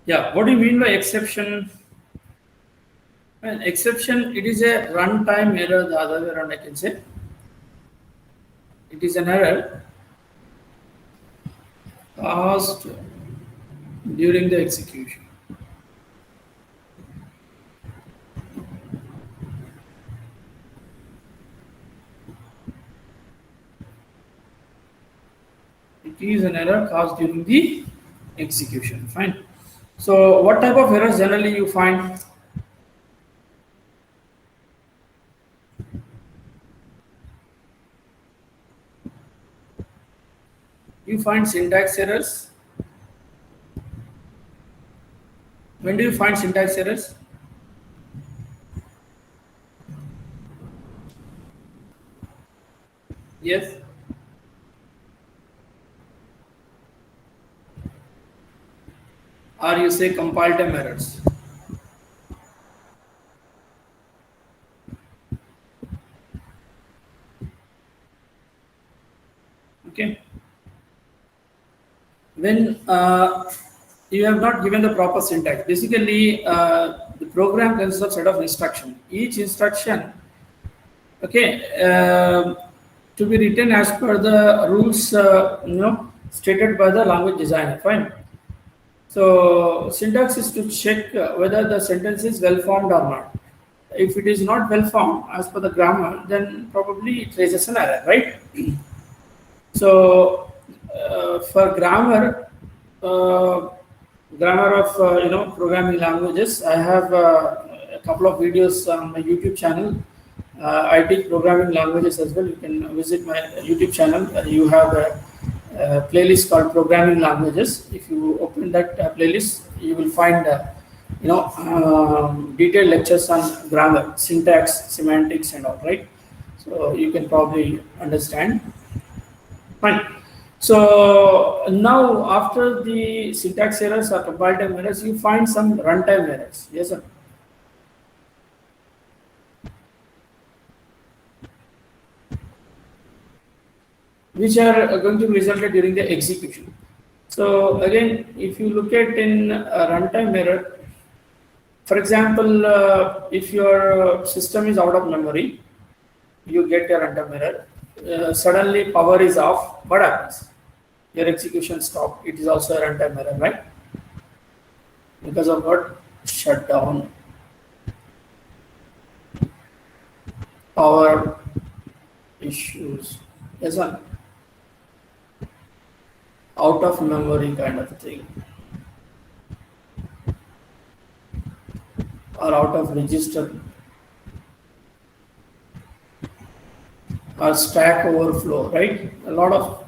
Yeah, what do you mean by exception? An exception, it is a runtime error, the other way around I can say. It is an error caused during the execution. It is an error caused during the execution. Fine. So, what type of errors generally you find? You find syntax errors. When do you find syntax errors? Yes. Or you say compile time errors. Okay. When you have not given the proper syntax, basically the program consists of set of instruction. Each instruction, okay, to be written as per the rules, stated by the language designer. Fine. So syntax is to check whether the sentence is well formed or not. If it is not well formed as per the grammar, then probably it raises an error, right? So for grammar of programming languages, I have a couple of videos on my YouTube channel. I teach programming languages as well. You can visit my YouTube channel. You have a playlist called Programming Languages. If you open that playlist, you will find detailed lectures on grammar, syntax, semantics, and all. Right. So you can probably understand. Fine. So now after the syntax errors or compile time errors, you find some runtime errors. Yes, sir. Which are going to be resulted during the execution. So again, if you look at in a runtime error, for example, if your system is out of memory, you get a runtime error. Suddenly power is off. What happens? Your execution stopped. It is also a runtime error, right? Because of what? Shutdown, power issues. Yes, sir. Out of memory kind of thing, or out of register, or stack overflow, right? A lot of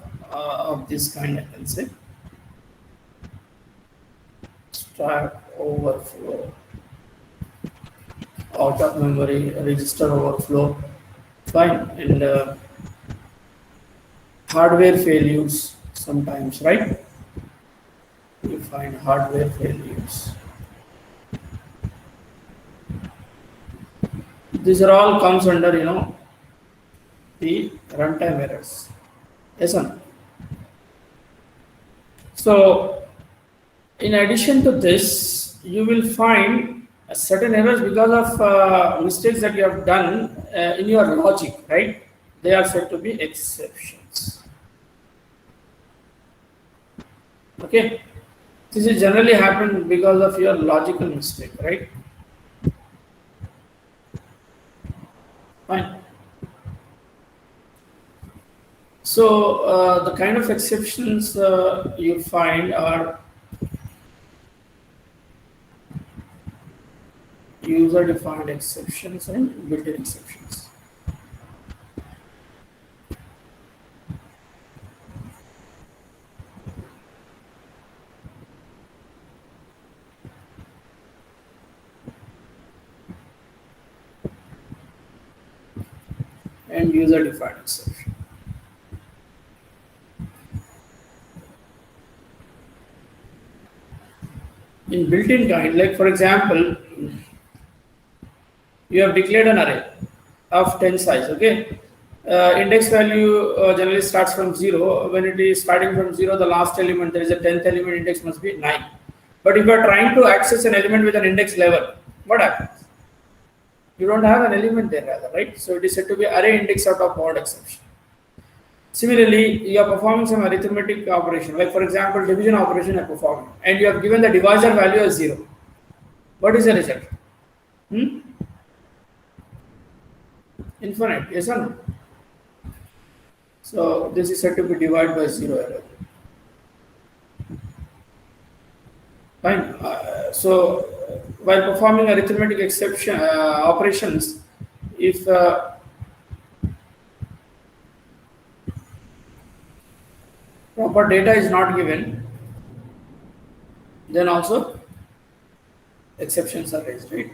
this kind, I can say. Stack overflow, out of memory, register overflow, fine, and hardware failures sometimes, right? You find hardware failures. These are all comes under the runtime errors. Yes, sir. So in addition to this, you will find certain errors because of mistakes that you have done in your logic, right? They are said to be exceptions. Okay, this is generally happen because of your logical mistake, right? Fine. So the kind of exceptions you find are user-defined exceptions and built-in exceptions. And user-defined exception. In built-in kind, like for example, you have declared an array of 10 size, okay? Index value generally starts from 0. When it is starting from 0, the last element, there is a 10th element, index must be 9. But if you are trying to access an element with an index level, what happens? You don't have an element there rather, right? So it is said to be array index out of bound exception. Similarly, you are performing some arithmetic operation, like for example, division operation are performing, and you have given the divisor value as 0. What is the result? Infinite, yes or no? So this is said to be divided by 0 error. Fine. So while performing arithmetic exception operations, if proper data is not given, then also exceptions are raised, right?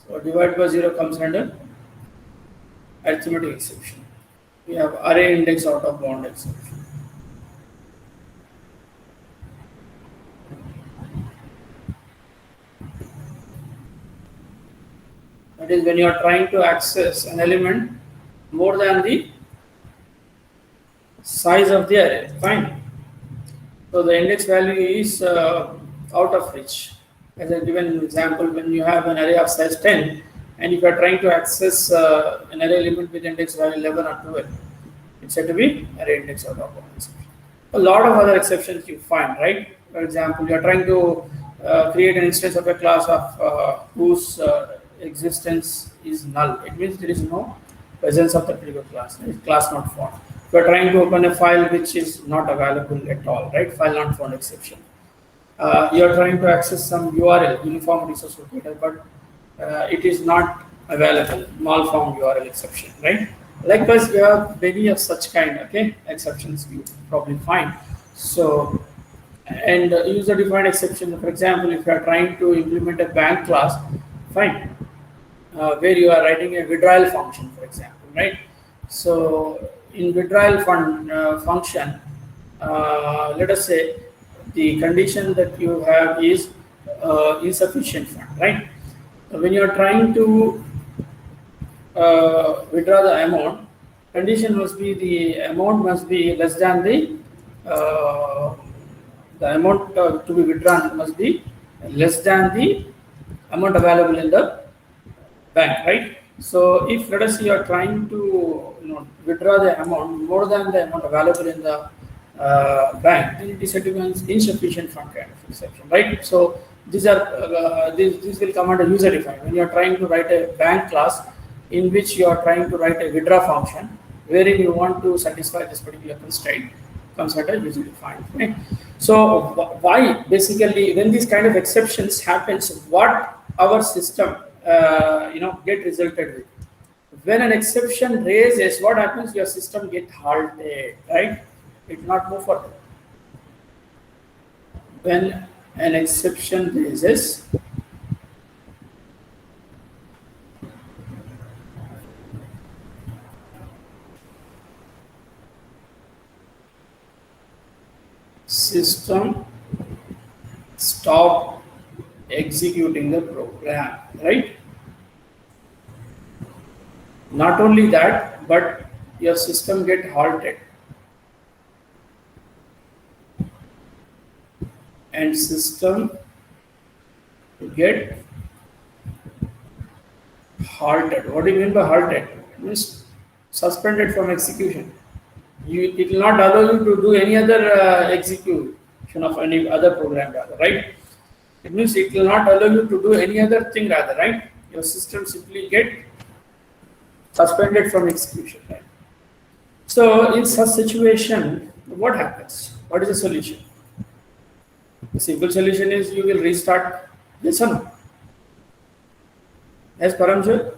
So divide by 0 comes under arithmetic exception. We have array index out of bound exception. That is when you are trying to access an element more than the size of the array. Fine. So the index value is out of reach. As I given an example, when you have an array of size 10, and if you are trying to access an array element with index value 11 or 12, it's said to be array index out of bound exception. A lot of other exceptions you find, right? For example, you are trying to create an instance of a class of whose existence is null. It means there is no presence of the particular class. It's class not found. You are trying to open a file which is not available at all, right? File not found exception. You are trying to access some URL, uniform resource locator, but it is not available, malformed URL exception, right? Likewise, we have many of such kind, okay, exceptions you probably find. So, and user-defined exception, for example, if you are trying to implement a bank class, fine, where you are writing a withdrawal function, for example, right? So, in withdrawal function, let us say the condition that you have is insufficient fund, right? So when you are trying to withdraw the amount, condition must be the amount must be less than the amount to be withdrawn must be less than the amount available in the bank, right? So if let us say you are trying to withdraw the amount more than the amount available in the bank, then it is said to be an insufficient fund kind of exception, right? So these are these will come under user defined. When you are trying to write a bank class in which you are trying to write a withdraw function, wherein you want to satisfy this particular constraint, comes under user defined. Right? So why basically when these kind of exceptions happens, what our system get resulted with? When an exception raises, what happens? Your system get halted, right? It will not move further. When an exception raises, system stop executing the program, right? Not only that, but your system get halted. And system get halted. What do you mean by halted? It means suspended from execution. It will not allow you to do any other execution of any other program rather, right? It means it will not allow you to do any other thing rather, right? Your system simply get suspended from execution, right? So in such situation, what happens? What is the solution? The simple solution is you will restart. Yes or no? Yes, Paramjit,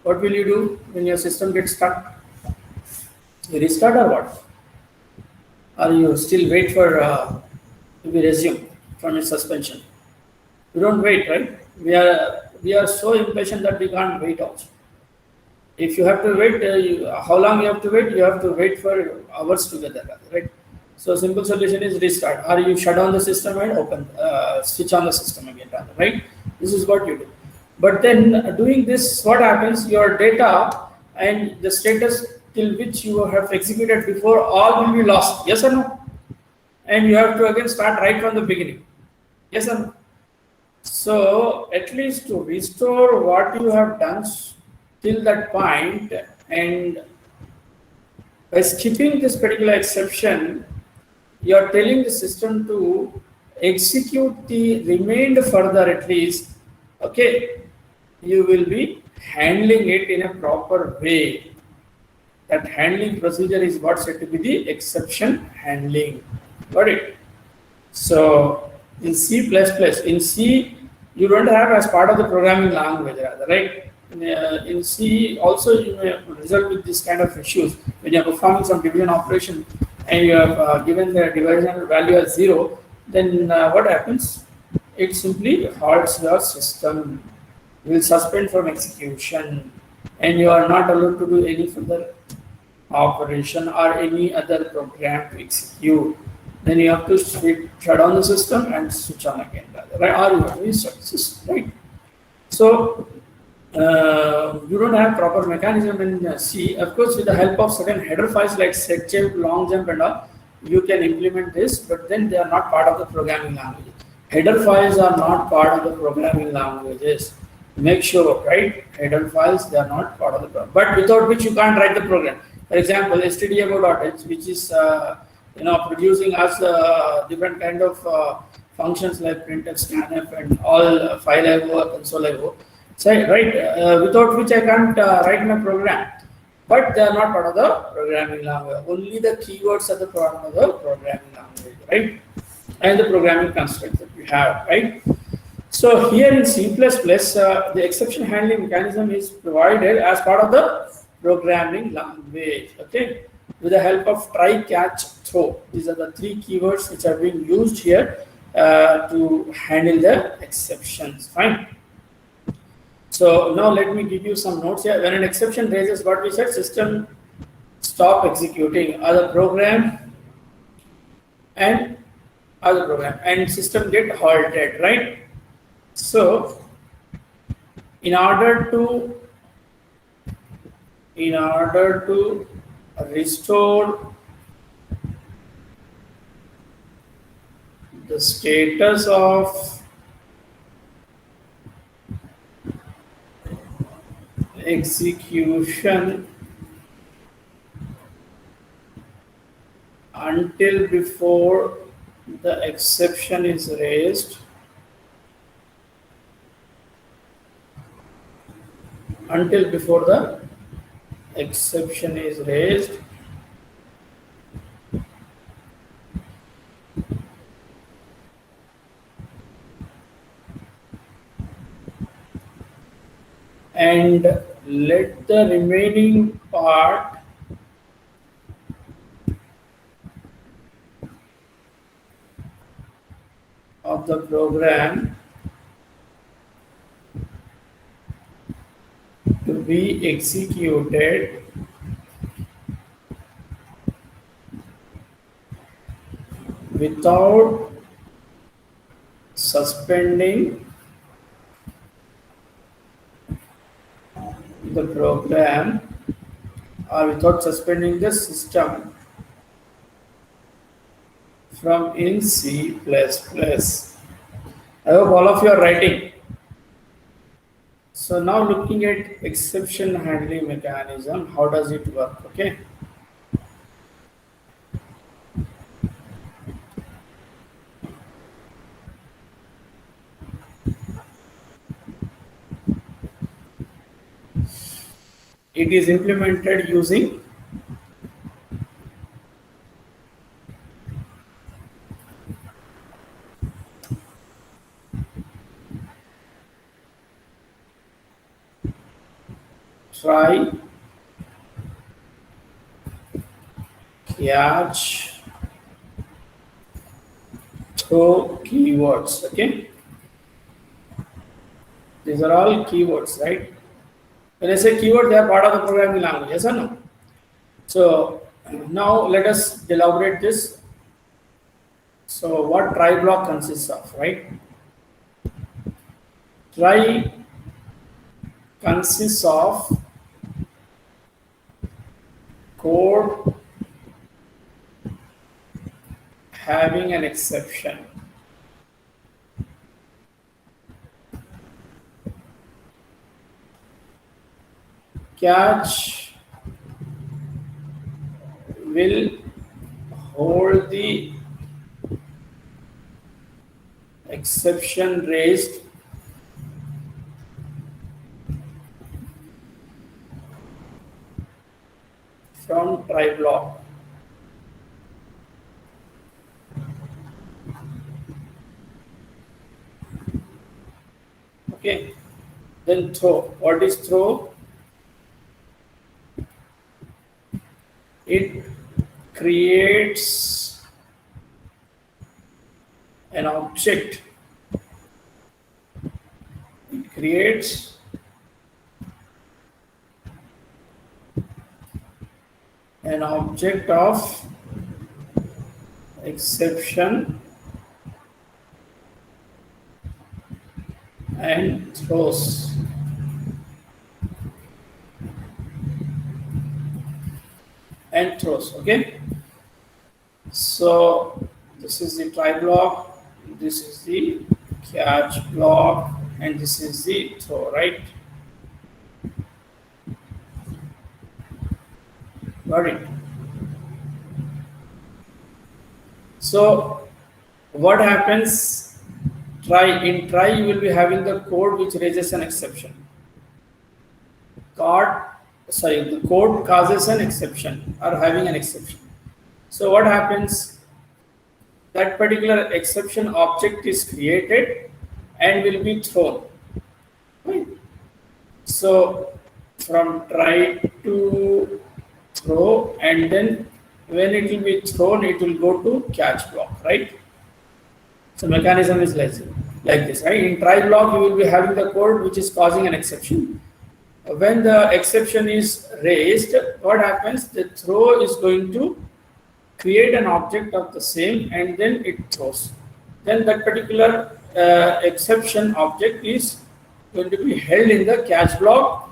what will you do when your system gets stuck? You restart or what? Or you still wait for to be resumed from its suspension? You don't wait, right? We are so impatient that we can't wait also. If you have to wait, how long you have to wait? You have to wait for hours together, right? So simple solution is restart, or you shut down the system and switch on the system again, right? This is what you do. But then doing this, what happens? Your data and the status till which you have executed before all will be lost. Yes or no? And you have to again start right from the beginning. Yes or no? So at least to restore what you have done till that point, and by skipping this particular exception, you are telling the system to execute the remained further at least. Okay, you will be handling it in a proper way. That handling procedure is what said to be the exception handling. Got it? So in C++, in C, you don't have as part of the programming language, rather, right? In C, also you may result with this kind of issues when you are performing some division operation and you have given the division value as 0. Then what happens? It simply halts your system, will suspend from execution, and you are not allowed to do any further operation or any other program to execute. Then you have to shut down the system and switch on again, right? Or you have to restart the system, right? So you don't have proper mechanism in C. Of course, with the help of certain header files like set jump, long jump, and all, you can implement this. But then they are not part of the programming language. Header files are not part of the programming languages. Make sure, right? Header files, they are not part of the program. But without which you can't write the program. For example, stdio.h, which is producing us different kind of functions like printf, scanf, and all file IO, console IO. So, right, without which I can't write my program. But they are not part of the programming language. Only the keywords are the part of the programming language, right? And the programming construct that we have, right? So here in C++, the exception handling mechanism is provided as part of the programming language, okay? With the help of try, catch, throw. These are the three keywords which are being used here to handle the exceptions, fine? So now let me give you some notes here. When an exception raises, what we said, system stop executing other program and other program and system get halted, right? So in order to restore the status of execution until before the exception is raised, until before the exception is raised, and let the remaining part of the program to be executed without suspending the program or without suspending the system from in C++. I hope all of you are writing. So now looking at exception handling mechanism, how does it work? Okay. It is implemented using try, catch, throw keywords. Okay, these are all keywords, right? When I say keyword, they are part of the programming language. Yes or no? So now let us elaborate this. So what try block consists of, right? Try consists of code having an exception. catch will hold the exception raised from try block. Okay, then throw. What is throw? It creates an object. It creates an object of exception and throws. Okay, so this is the try block, this is the catch block, and this is the throw, right? Got it. So what happens? In try you will be having the code which raises an exception. The code causes an exception or having an exception. So what happens? That particular exception object is created and will be thrown. Right? So from try to throw, and then when it will be thrown, it will go to catch block, right? So mechanism is like this, right? In try block, you will be having the code which is causing an exception. When the exception is raised, what happens? The throw is going to create an object of the same, and then it throws. Then that particular exception object is going to be held in the catch block,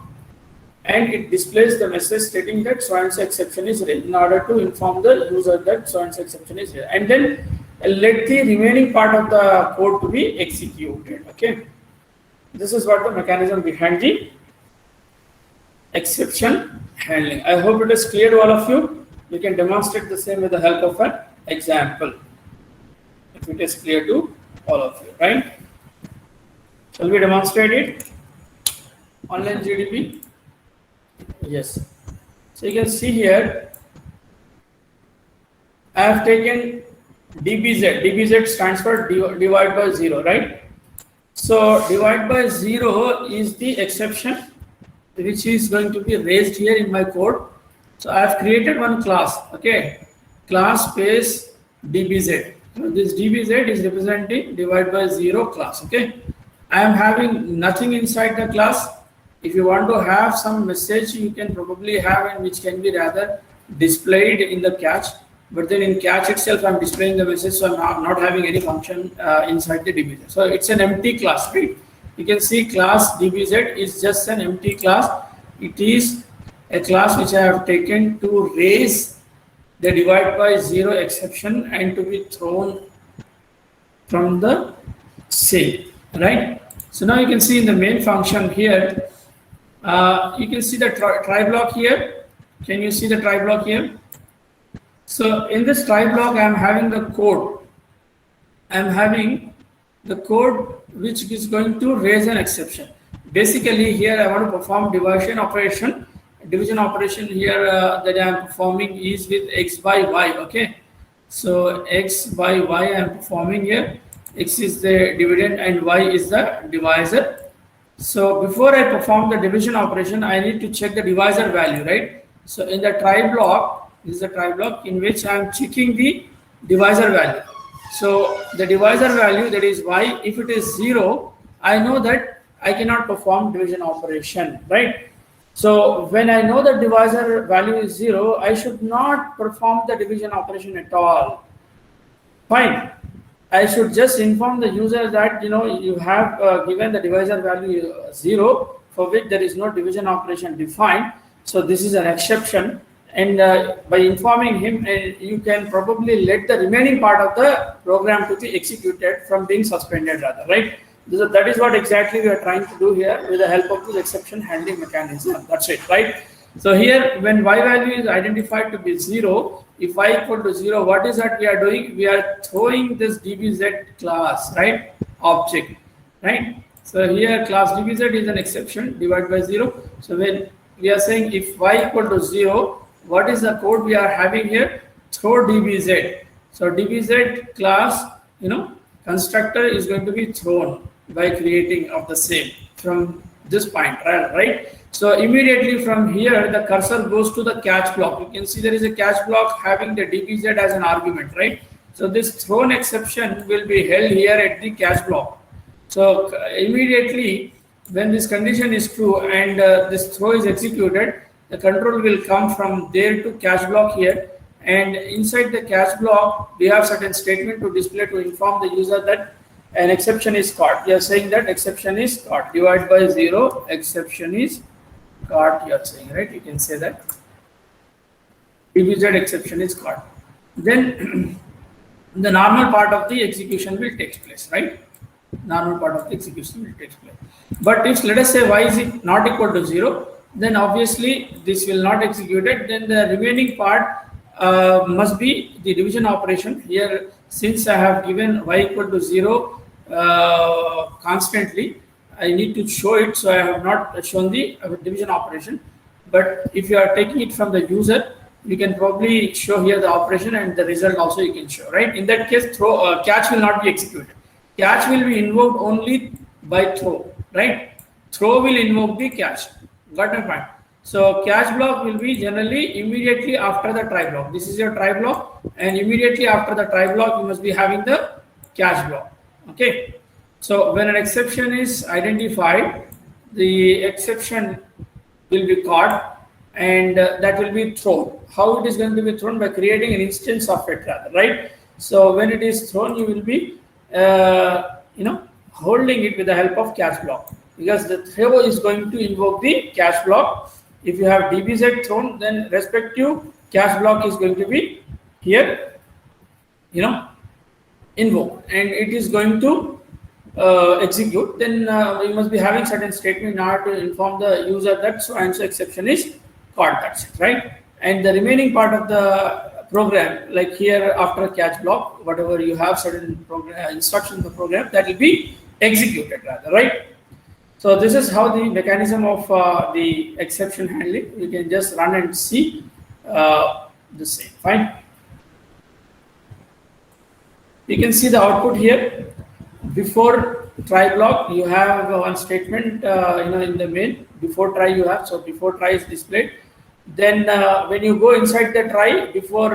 and it displays the message stating that so and so exception is raised in order to inform the user that so and so exception is raised, and then let the remaining part of the code to be executed. Okay, this is what the mechanism behind the exception handling. I hope it is clear to all of you. You can demonstrate the same with the help of an example if it is clear to all of you, right? Shall we demonstrate it? Online GDP. Yes. So you can see here, I have taken DBZ. DBZ stands for divide by zero, right? So divide by zero is the exception which is going to be raised here in my code. So I have created one class, okay? Class space DBZ. So this DBZ is representing divide by zero class, okay? I am having nothing inside the class. If you want to have some message, you can probably have, and which can be rather displayed in the catch. But then in catch itself, I'm displaying the message, so I'm not having any function inside the DBZ. So it's an empty class, right? You can see class DBZ is just an empty class. It is a class which I have taken to raise the divide by zero exception and to be thrown from the same, right? So now you can see in the main function here, you can see the try block here. Can you see the try block here? So in this try block, I am having the code. I am having the code which is going to raise an exception. Basically, here I want to perform division operation. Division operation here that I am performing is with x by y. Okay, so x by y I am performing here. X is the dividend and y is the divisor. So before I perform the division operation, I need to check the divisor value, right? So in the try block, this is a try block in which I am checking the divisor value. So the divisor value, that is y, if it is 0, I know that I cannot perform division operation, right? So when I know the divisor value is 0, I should not perform the division operation at all. Fine. I should just inform the user that you have given the divisor value 0, for which there is no division operation defined. So this is an exception, and by informing him, you can probably let the remaining part of the program to be executed from being suspended rather, right? That is what exactly we are trying to do here with the help of this exception handling mechanism. That's it, right? So here, when y value is identified to be 0, if y equal to 0, what is that we are doing? We are throwing this dbz class, right, object, right? So here class dbz is an exception divided by 0. So when we are saying if y equal to 0, what is the code we are having here? Throw dbz. So dbz class, constructor is going to be thrown by creating of the same from this point, right? So immediately from here, the cursor goes to the catch block. You can see there is a catch block having the dbz as an argument, right? So this thrown exception will be held here at the catch block. So immediately when this condition is true and this throw is executed, the control will come from there to catch block here. And inside the catch block, we have certain statement to display to inform the user that an exception is caught. You are saying that exception is caught. Divide by 0, exception is caught, you are saying, right? You can say that. dbz exception is caught. Then the normal part of the execution will take place, right? Normal part of the execution will take place. But if let us say y is not equal to 0, then obviously this will not execute it. Then the remaining part must be the division operation. Here, since I have given y equal to 0 constantly, I need to show it, so I have not shown the division operation. But if you are taking it from the user, you can probably show here the operation and the result also you can show, right? In that case, catch will not be executed. Catch will be invoked only by throw, right? Throw will invoke the catch. Got my point? So catch block will be generally immediately after the try block. This is your try block, and immediately after the try block, you must be having the catch block. Okay. So when an exception is identified, the exception will be caught, and that will be thrown. How it is going to be thrown? By creating an instance of it, rather, right? So when it is thrown, you will be holding it with the help of catch block, because the throw is going to invoke the catch block. If you have dbz thrown, then respective catch block is going to be here, invoked, and it is going to execute. Then you must be having certain statement in order to inform the user that so and so exception is caught. That's it, right? And the remaining part of the program, like here after catch block, whatever you have certain instruction in the program, that will be executed, rather, right? So this is how the mechanism of the exception handling. You can just run and see the same. Fine. You can see the output here. Before try block, you have one statement, in the main. Before try you have, so before try is displayed. Then when you go inside the try, before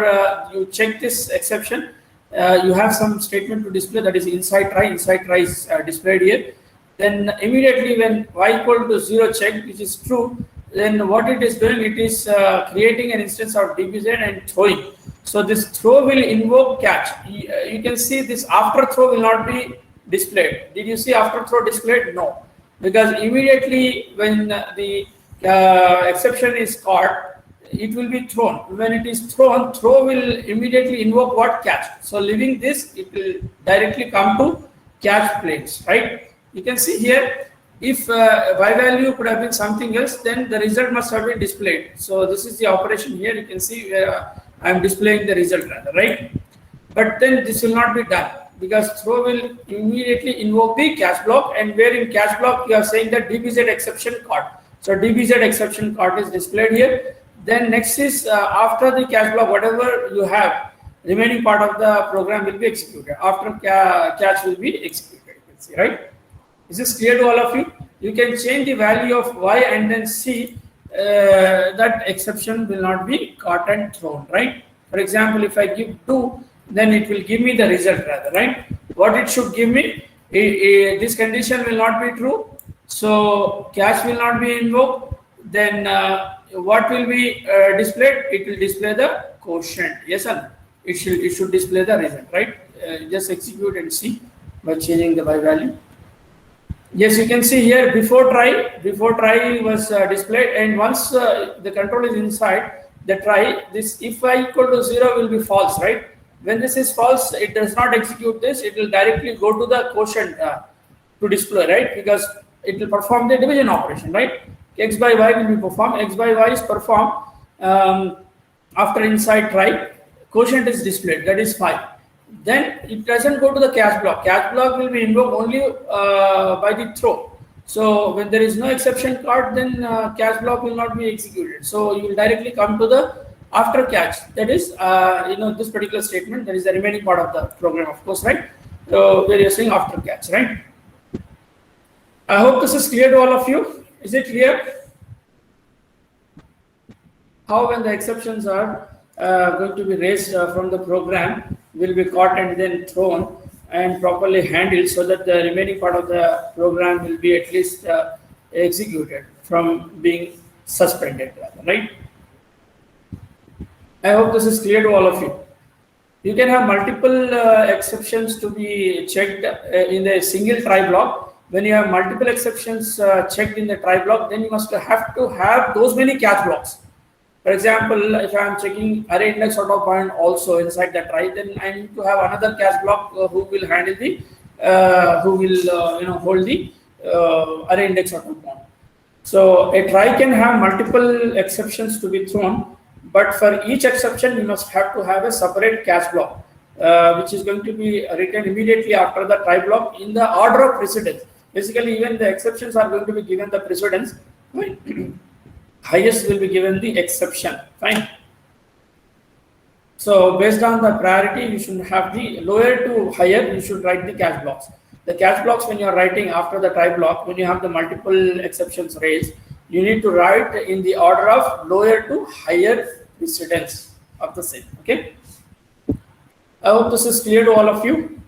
you check this exception, you have some statement to display, that is inside try. Inside try is displayed here. Then immediately when y equal to 0 checked, which is true, then what it is doing, it is creating an instance of dbz and throwing. So this throw will invoke catch. You can see this after throw will not be displayed. Did you see after throw displayed? No, because immediately when the exception is caught, it will be thrown. When it is thrown, throw will immediately invoke what? Catch. So leaving this, it will directly come to catch place, right? You can see here, if y value could have been something else, then the result must have been displayed. So this is the operation here. You can see where I am displaying the result, rather, right? But then this will not be done, because throw will immediately invoke the catch block, and where in catch block you are saying that dbz exception caught. So dbz exception caught is displayed here. Then next is after the catch block, whatever you have, remaining part of the program will be executed. After catch will be executed. You can see, right? Is this clear to all of you? You can change the value of y and then see that exception will not be caught and thrown, right? For example, if I give 2, then it will give me the result, rather, right? What it should give me, this condition will not be true, so catch will not be invoked. Then what will be displayed? It will display the quotient. Yes or no? It should display the result, right? Just execute and see by changing the y value. Yes, you can see here before try was displayed, and once the control is inside the try, this if y equal to 0 will be false, right? When this is false, it does not execute this. It will directly go to the quotient to display, right? Because it will perform the division operation, right? X by y will be performed. X by y is performed after inside try. Quotient is displayed, that is 5. Then it doesn't go to the catch block. Catch block will be invoked only by the throw. So when there is no exception card, then catch block will not be executed. So you will directly come to the after catch. That is, this particular statement. That is the remaining part of the program, of course, right? So we are using after catch, right? I hope this is clear to all of you. Is it clear? How when the exceptions are going to be raised from the program will be caught and then thrown and properly handled so that the remaining part of the program will be at least executed from being suspended, right? I hope this is clear to all of you. You can have multiple exceptions to be checked in the single try block. When you have multiple exceptions checked in the try block, then you must have to have those many catch blocks. For example, if I am checking array index out of point also inside the try, then I need to have another catch block who will handle the, hold the array index out of point. So a try can have multiple exceptions to be thrown, but for each exception, you must have to have a separate catch block, which is going to be written immediately after the try block in the order of precedence. Basically, even the exceptions are going to be given the precedence. Right? Highest will be given the exception. Fine. So based on the priority, you should have the lower to higher. You should write the catch blocks. The catch blocks, when you are writing after the try block, when you have the multiple exceptions raised, you need to write in the order of lower to higher precedence of the same. Okay. I hope this is clear to all of you.